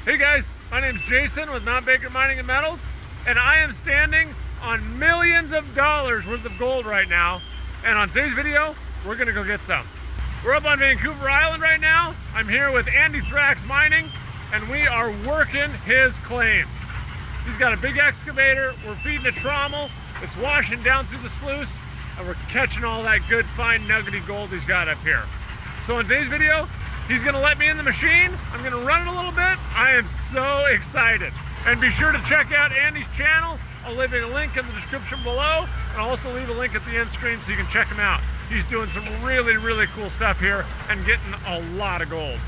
Hey guys, my name is Jason with Mount Baker Mining and Metals, and I am standing on millions of dollars worth of gold right now. And on today's video, we're gonna go get some. We're up on Vancouver Island right now. I'm here with Andy Thrax Mining, and we are working his claims. He's got a big excavator. We're feeding a trommel. It's washing down through the sluice, and we're catching all that good, fine, nuggety gold he's got up here. So in today's video, he's gonna let me in the machine. I'm gonna run it a little bit. I am so excited. And be sure to check out Andy's channel. I'll leave a link in the description below, and I'll also leave a link at the end screen so you can check him out. He's doing some really, really cool stuff here and getting a lot of gold.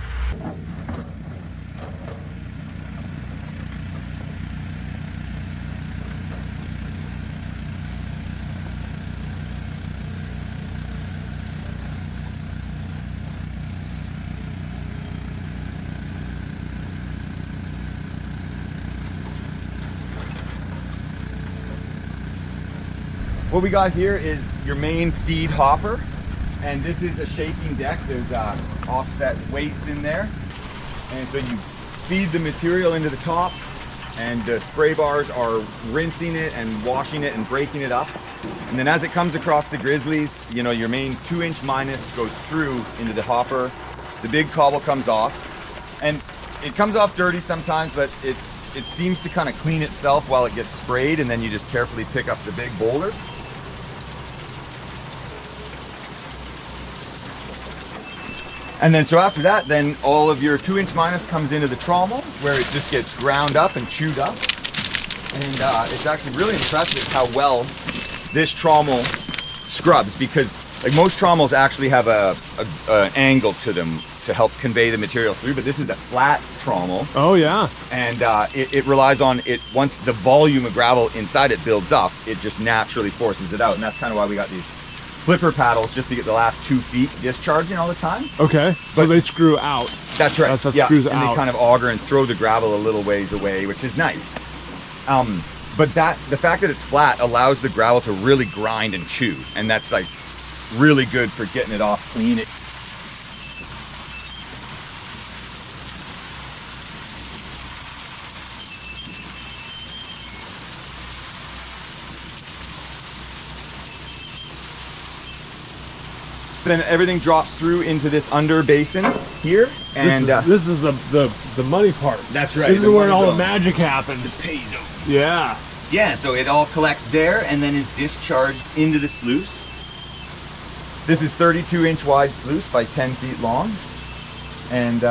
What we got here is your main feed hopper, and this is a shaking deck. There's offset weights in there, and so you feed the material into the top, and the spray bars are rinsing it and washing it and breaking it up. And then as it comes across the grizzlies, you know, your main 2" minus goes through into the hopper. The big cobble comes off, and it comes off dirty sometimes, but it seems to kind of clean itself while it gets sprayed, and then you just carefully pick up the big boulders. And then so after that, then all of your 2" minus comes into the trommel, where it just gets ground up and chewed up. And it's actually really impressive how well this trommel scrubs, because like most trommels actually have a angle to them to help convey the material through, but this is a flat trommel. Oh yeah. And it relies on it. Once the volume of gravel inside it builds up, it just naturally forces it out. And that's kind of why we got these flipper paddles, just to get the last 2 feet discharging all the time. Okay, but so they screw out. That's right. Yeah, screws and out. They kind of auger and throw the gravel a little ways away, which is nice. But the fact that it's flat allows the gravel to really grind and chew, and that's like really good for getting it off clean. Then everything drops through into this under basin here, and this is the money part. That's right. This is where all the magic happens. The pay zone. Yeah. Yeah, so it all collects there and then is discharged into the sluice. This is 32" wide sluice by 10 feet long, and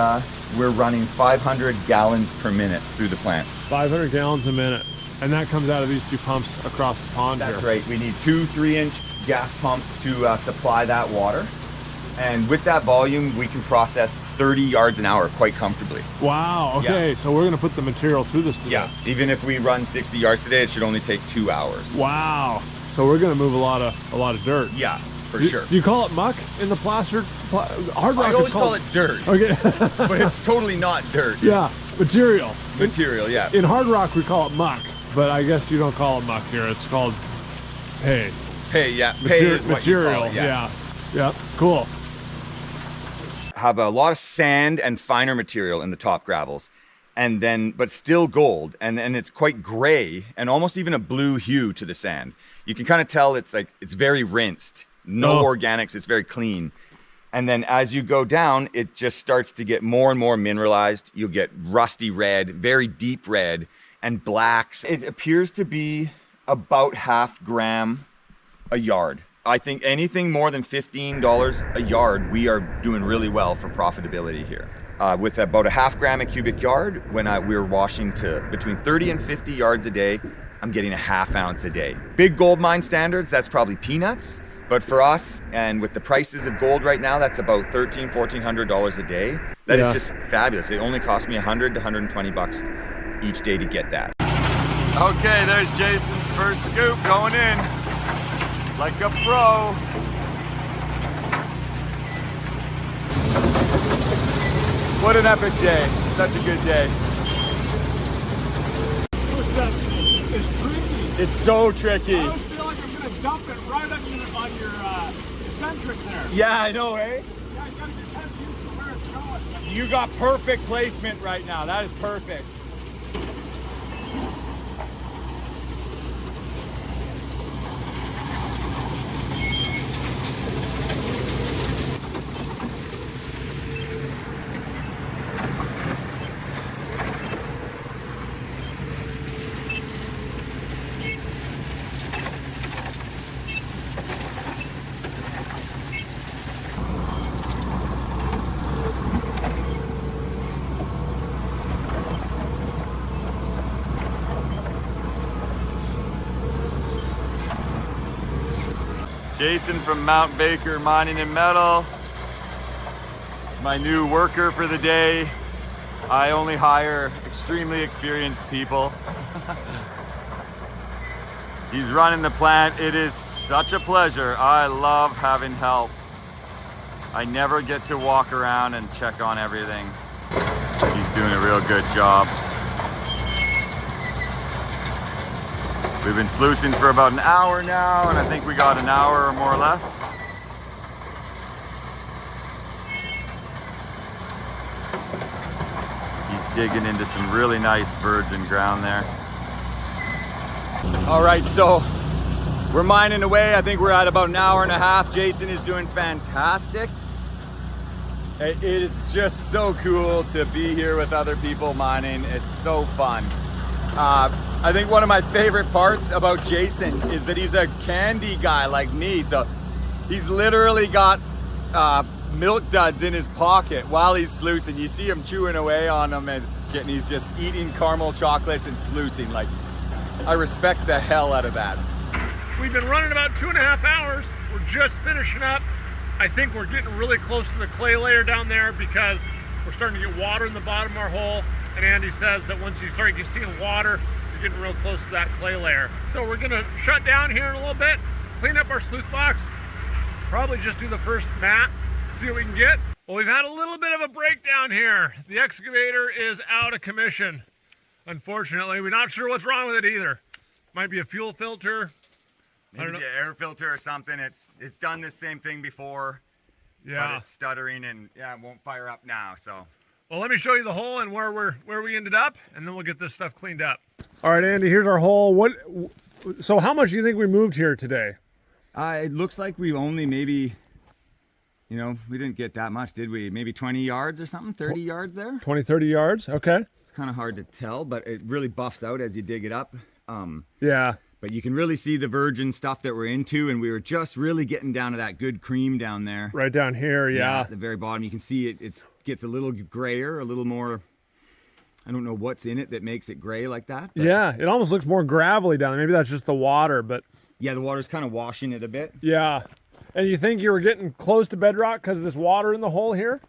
we're running 500 gallons per minute through the plant. 500 gallons a minute, and that comes out of these 2 pumps across the pond. That's here. right. We need 2 3" gas pumps to supply that water, and with that volume we can process 30 yards an hour quite comfortably. Wow. Okay, Yeah. so we're gonna put the material through this today. Yeah, even if we run 60 yards today, it should only take 2 hours. Wow. So we're gonna move a lot of dirt. Yeah, for Do, sure. do you call it muck in the hard rock? I always call it dirt. Okay. But it's totally not dirt. Yeah, material. Material, yeah. In hard rock we call it muck, but I guess you don't call it muck here. It's called hay. Hay, yeah. Hay is what you material. call it, yeah. Yeah. Cool. Have a lot of sand and finer material in the top gravels, and then but still gold, and it's quite gray and almost even a blue hue to the sand. You can kind of tell it's very rinsed, no organics, it's very clean. And then as you go down, it just starts to get more and more mineralized. You'll get rusty red, very deep red, and blacks. It appears to be about ½ gram a yard. I think anything more than $15 a yard, we are doing really well for profitability here. With about ½ gram a cubic yard, when we were washing to between 30 and 50 yards a day, I'm getting ½ ounce a day. Big gold mine standards, that's probably peanuts. But for us, and with the prices of gold right now, that's about $1,400 a day. That is just fabulous. It only cost me $100 to $120 each day to get that. Okay, there's Jason's first scoop going in. Like a pro. What an epic day. Such a good day. It's tricky. It's so tricky. I feel like I'm gonna dump it right on your eccentric there. Yeah, I know, eh? Yeah, you gotta get 10 views to where it's going. you got perfect placement right now. That is perfect. Jason from Mount Baker Mining and Metal, my new worker for the day. I only hire extremely experienced people. He's running the plant. It is such a pleasure. I love having help. I never get to walk around and check on everything. He's doing a real good job. We've been sluicing for about an hour now, and I think we got an hour or more left. He's digging into some really nice virgin ground there. All right, so we're mining away. I think we're at about an hour and a half. Jason is doing fantastic. It is just so cool to be here with other people mining. It's so fun. I think one of my favorite parts about Jason is that he's a candy guy like me. So he's literally got milk duds in his pocket while he's sluicing. You see him chewing away on them, and he's just eating caramel chocolates and sluicing. Like, I respect the hell out of that. We've been running about 2.5 hours. We're just finishing up. I think we're getting really close to the clay layer down there because we're starting to get water in the bottom of our hole. And Andy says that once you start seeing water, you're getting real close to that clay layer. So we're gonna shut down here in a little bit, clean up our sluice box, probably just do the first mat, see what we can get. Well, we've had a little bit of a breakdown here. The excavator is out of commission, unfortunately. We're not sure what's wrong with it either. Might be a fuel filter. Maybe the air filter or something. It's done this same thing before. Yeah. But it's stuttering and yeah, it won't fire up now. So. Well, let me show you the hole and where we ended up, and then we'll get this stuff cleaned up. All right, Andy, here's our hole. So how much do you think we moved here today? It looks like we only maybe, we didn't get that much, did we? Maybe 20 yards or something, 30 yards there? 20, 30 yards, okay. It's kind of hard to tell, but it really buffs out as you dig it up. Yeah. But you can really see the virgin stuff that we're into, and we were just really getting down to that good cream down there. Right down here, yeah. At the very bottom, you can see it gets a little grayer, a little more, I don't know what's in it that makes it gray like that. Yeah, it almost looks more gravelly down there. Maybe that's just the water, but. Yeah, the water's kind of washing it a bit. Yeah. And you think you were getting close to bedrock because of this water in the hole here?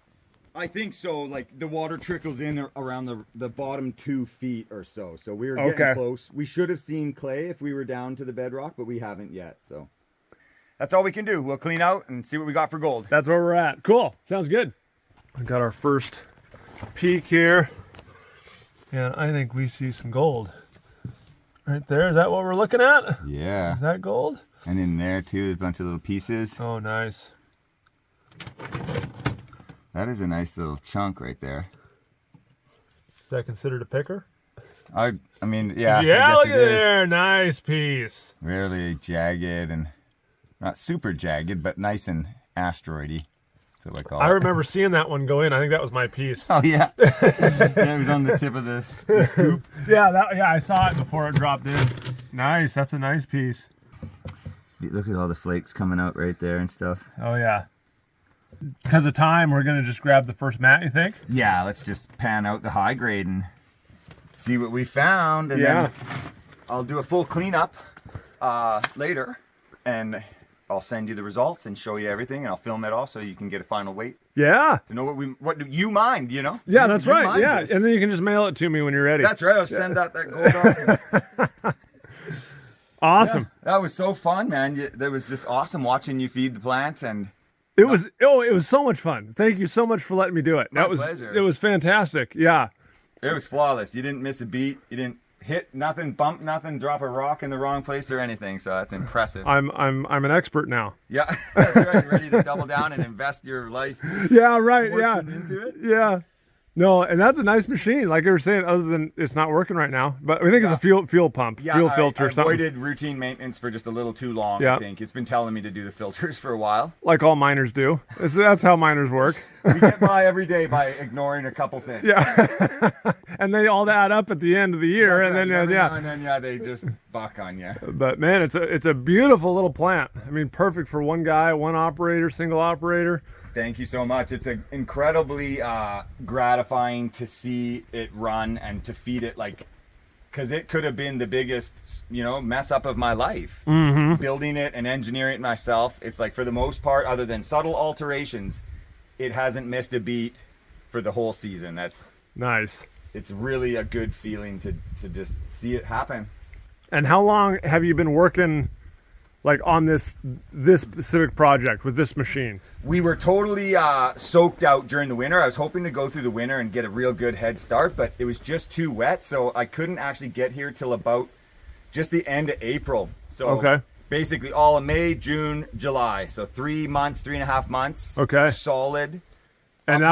I think so. Like, the water trickles in around the bottom 2 feet or so. So we were getting close. We should have seen clay if we were down to the bedrock, but we haven't yet. So that's all we can do. We'll clean out and see what we got for gold. That's where we're at. Cool. Sounds good. We got our first peek here. And I think we see some gold. Right there. Is that what we're looking at? Yeah. Is that gold? And in there too, a bunch of little pieces. Oh, nice. That is a nice little chunk right there. Is that considered a picker? I mean, yeah. Yeah, look at there. Nice piece. Really jagged and not super jagged, but nice and asteroidy. That's what I call it. I remember seeing that one go in. I think that was my piece. Oh, yeah. Yeah, it was on the tip of the scoop. Yeah, I saw it before it dropped in. Nice. That's a nice piece. Look at all the flakes coming out right there and stuff. Oh, yeah. Because of time, we're going to just grab the first mat, you think? Yeah, let's just pan out the high grade and see what we found. And then I'll do a full cleanup later. And I'll send you the results and show you everything. And I'll film it all so you can get a final weight. Yeah. To know what do you mind, Yeah, that's right. Yeah, and then you can just mail it to me when you're ready. That's right. I'll send out that gold off. Awesome. Yeah, that was so fun, man. That was just awesome watching you feed the plants and... It was so much fun. Thank you so much for letting me do it. My pleasure. It was fantastic. Yeah. It was flawless. You didn't miss a beat. You didn't hit nothing, bump nothing, drop a rock in the wrong place or anything. So that's impressive. I'm an expert now. Yeah, that's right. Ready to double down and invest your life. Yeah, right. Yeah. Into it. Yeah. No, and that's a nice machine. Like you were saying, other than it's not working right now, but we think it's a fuel pump, fuel filter, I something. avoided routine maintenance for just a little too long. I think it's been telling me to do the filters for a while, like all miners do. That's how miners work. We get by every day by ignoring a couple things. Yeah, and they all add up at the end of the year, That's and right. then and then they just buck on you. But man, it's a beautiful little plant. I mean, perfect for one guy, one operator, single operator. Thank you so much. It's incredibly gratifying to see it run and to feed it, like, because it could have been the biggest, mess up of my life. Building it and engineering it myself. It's like, for the most part, other than subtle alterations, it hasn't missed a beat for the whole season. That's nice. It's really a good feeling to just see it happen. And how long have you been working, like, on this specific project with this machine? We were totally soaked out during the winter. I was hoping to go through the winter and get a real good head start, but it was just too wet, so I couldn't actually get here till about just the end of April. So basically all of May, June, July. So 3.5 months. Okay. Solid. And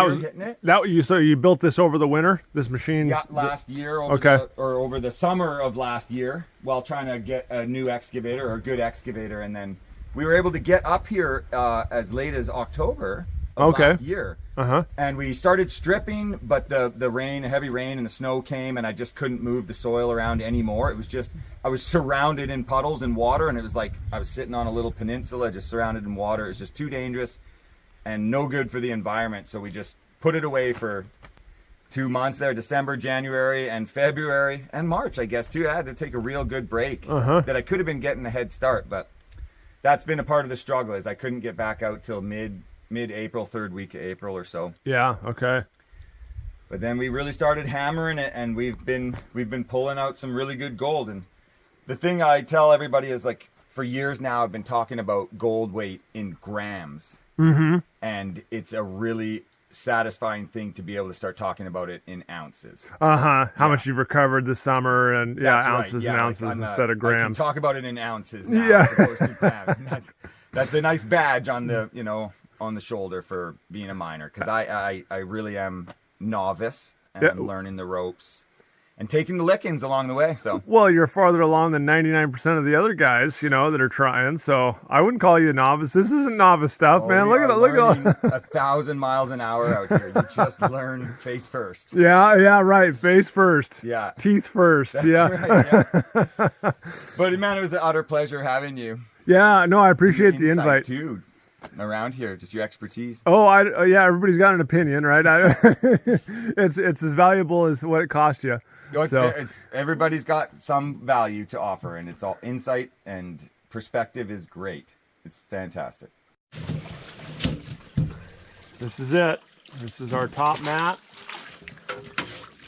so you built this over the winter, this machine? Yeah, last year over the summer of last year, while trying to get a new excavator or a good excavator, and then we were able to get up here as late as October of last year. And we started stripping, but the heavy rain and the snow came, and I just couldn't move the soil around anymore. It was just, I was surrounded in puddles and water, and it was like I was sitting on a little peninsula just surrounded in water. It was just too dangerous and no good for the environment. So we just put it away for 2 months there, December, January, and February, and March, I guess, too. I had to take a real good break that I could have been getting a head start, but that's been a part of the struggle, is I couldn't get back out till mid-April, third week of April or so. Yeah, okay. But then we really started hammering it, and we've been pulling out some really good gold. And the thing I tell everybody is, like, for years now, I've been talking about gold weight in grams. And it's a really satisfying thing to be able to start talking about it in ounces. How much you've recovered this summer, and ounces and ounces instead of grams. I can talk about it in ounces now as opposed to grams. That's a nice badge on the on the shoulder for being a miner, because I really am novice, and I'm learning the ropes and taking the lickings along the way. So well, you're farther along than 99% of the other guys, that are trying. So I wouldn't call you a novice. This isn't novice stuff, man. Look at 1,000 miles an hour out here. You just learn face first. Yeah, right. Face first. Yeah. Teeth first. That's right, yeah. But man, it was an utter pleasure having you. Yeah, no, I appreciate the invite too. Around here, just your expertise. Yeah, everybody's got an opinion, right? It's as valuable as what it cost you. It's everybody's got some value to offer, and it's all insight and perspective is great. It's fantastic. This is it. This is our top mat.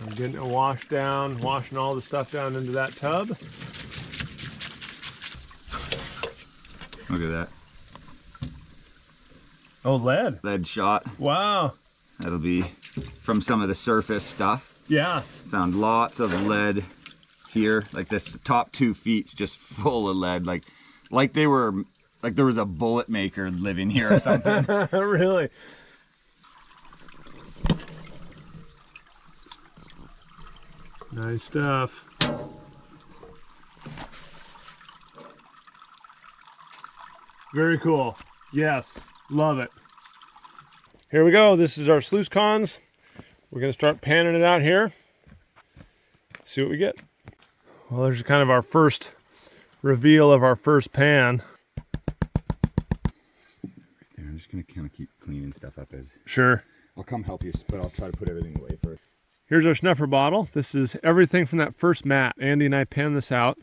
I'm getting it washed down, washing all the stuff down into that tub. Look at that. Oh, lead. Lead shot. Wow. That'll be from some of the surface stuff. Yeah. Found lots of lead here. Like this top 2 feet's just full of lead. Like there was a bullet maker living here or something. Really? Nice stuff. Very cool. Yes. Love it. Here we go. This is our sluice cons. We're going to start panning it out here. See what we get. Well, there's kind of our first reveal of our first pan. I'm just going to kind of keep cleaning stuff up as... Sure. I'll come help you, but I'll try to put everything away first. Here's our snuffer bottle. This is everything from that first mat. Andy and I panned this out.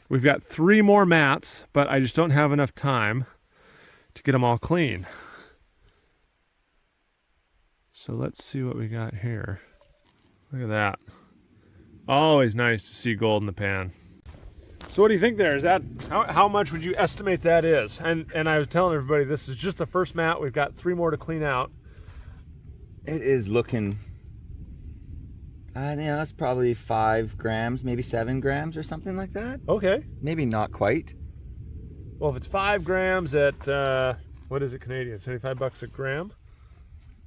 We've got 3 more mats, but I just don't have enough time to get them all clean. So let's see what we got here. Look at that. Always nice to see gold in the pan. So what do you think there? Is that, how much would you estimate that is? And I was telling everybody, this is just the first mat. We've got 3 more to clean out. It is looking, it's probably 5 grams, maybe 7 grams or something like that. Okay. Maybe not quite. Well, if it's 5 grams at, what is it Canadian? $75 a gram?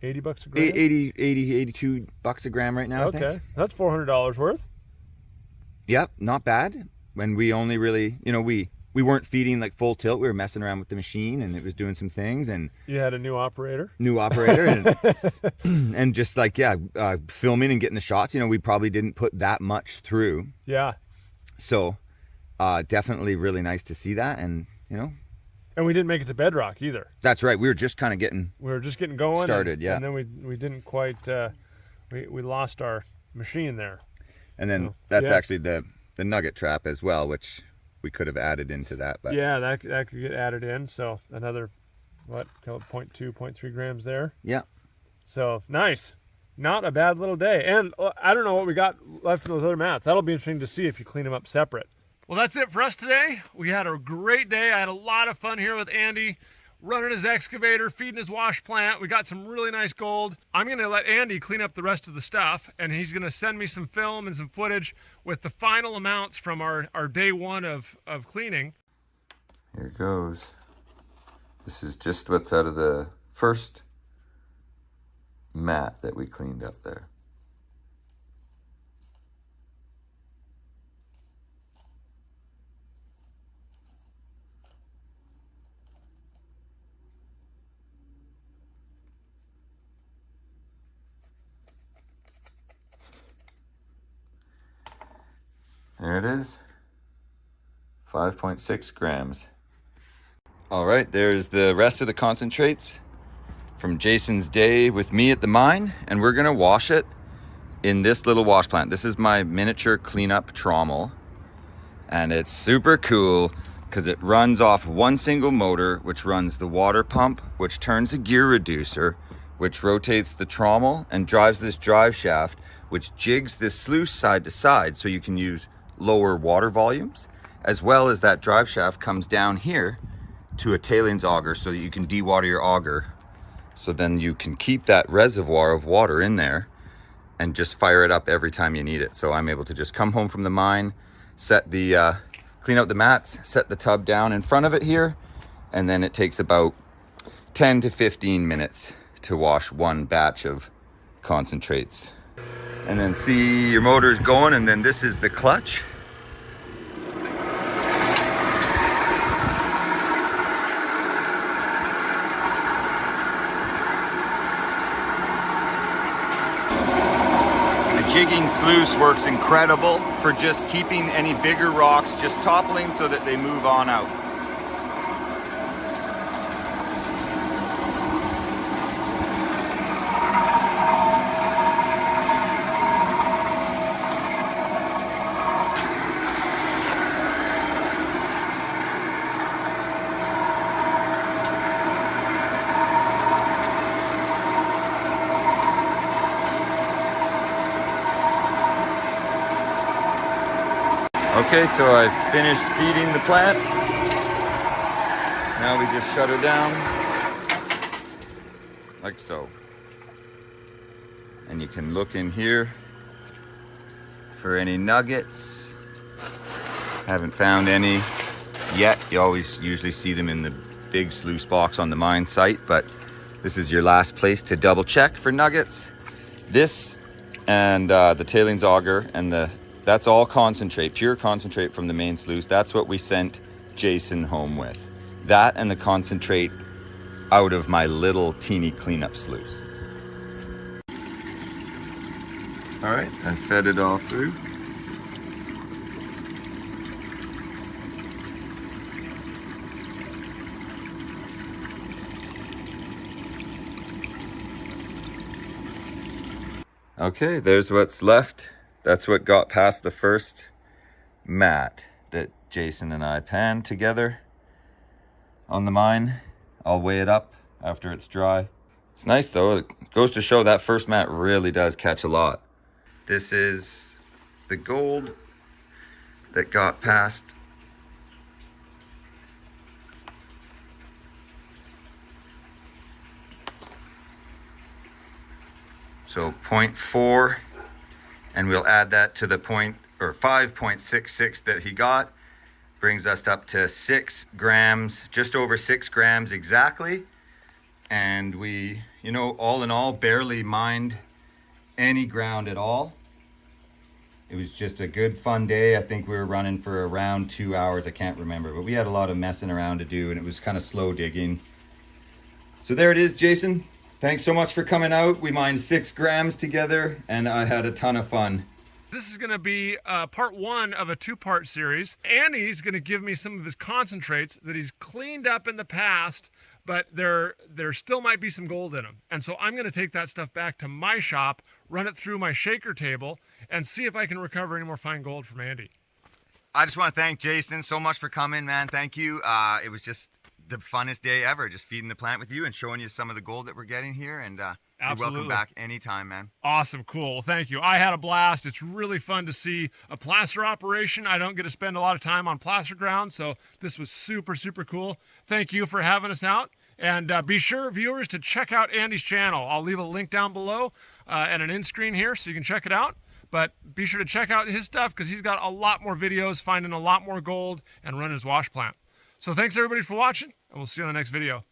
80 bucks a gram? 82 bucks a gram right now, I Okay, think. that's $400 worth. Yep, not bad. When we only really, you know, we weren't feeding like full tilt. We were messing around with the machine and it was doing some things. And you had a new operator and, and just like, yeah, filming and getting the shots, you know, we probably didn't put that much through. Yeah. So definitely really nice to see that. And, you know. And we didn't make it to bedrock either. That's right. We were just kind of getting going. Started, yeah. And then we didn't quite, we lost our machine there. And then that's actually the nugget trap as well, which we could have added into that. But yeah, that could get added in. So another, what, 0.2, 0.3 grams there. Yeah. So nice. Not a bad little day. And I don't know what we got left in those other mats. That'll be interesting to see if you clean them up separate. Well, that's it for us today. We had a great day. I had a lot of fun here with Andy, running his excavator, feeding his wash plant. We got some really nice gold. I'm gonna let Andy clean up the rest of the stuff, and he's gonna send me some film and some footage with the final amounts from our day one of cleaning. Here it goes. This is just what's out of the first mat that we cleaned up there. There it is, 5.6 grams. All right, there's the rest of the concentrates from Jason's day with me at the mine, and we're gonna wash it in this little wash plant. This is my miniature cleanup trommel, and it's super cool because it runs off one single motor, which runs the water pump, which turns a gear reducer, which rotates the trommel and drives this drive shaft, which jigs this sluice side to side so you can use lower water volumes, as well as that drive shaft comes down here to a tailings auger so that you can dewater your auger, so then you can keep that reservoir of water in there and just fire it up every time you need it. So I'm able to just come home from the mine, set the clean out the mats, set the tub down in front of it here, and then it takes about 10 to 15 minutes to wash one batch of concentrates. And then see your motors going, and then this is the clutch. The jigging sluice works incredible for just keeping any bigger rocks just toppling so that they move on out. Okay, so I finished feeding the plant. Now we just shut her down, like so. And you can look in here for any nuggets. Haven't found any yet. You always usually see them in the big sluice box on the mine site, but this is your last place to double check for nuggets. This and the tailings auger and that's all concentrate, pure concentrate from the main sluice. That's what we sent Jason home with. That and the concentrate out of my little teeny cleanup sluice. All right, I fed it all through. Okay, there's what's left. That's what got past the first mat that Jason and I panned together on the mine. I'll weigh it up after it's dry. It's nice though. It goes to show that first mat really does catch a lot. This is the gold that got past so 0.4. And we'll add that to the 5.66 that he got. Brings us up to 6 grams, just over 6 grams exactly. and we, you know, all in all, barely mined any ground at all. It was just a good fun day. I think we were running for around 2 hours. I can't remember, but we had a lot of messing around to do, and it was kind of slow digging. So there it is, Jason. Thanks so much for coming out. We mined 6 grams together, and I had a ton of fun. This is going to be part 1 of a 2-part series. Andy's going to give me some of his concentrates that he's cleaned up in the past, but there still might be some gold in them. And so I'm going to take that stuff back to my shop, run it through my shaker table, and see if I can recover any more fine gold from Andy. I just want to thank Jason so much for coming, man. Thank you. It was just the funnest day ever, just feeding the plant with you and showing you some of the gold that we're getting here. And you're welcome back anytime, man. Awesome. Cool. Thank you. I had a blast. It's really fun to see a placer operation. I don't get to spend a lot of time on placer ground, so this was super, super cool. Thank you for having us out. And be sure, viewers, to check out Andy's channel. I'll leave a link down below and an end screen here so you can check it out. But be sure to check out his stuff because he's got a lot more videos, finding a lot more gold and running his wash plant. So thanks everybody for watching, and we'll see you on the next video.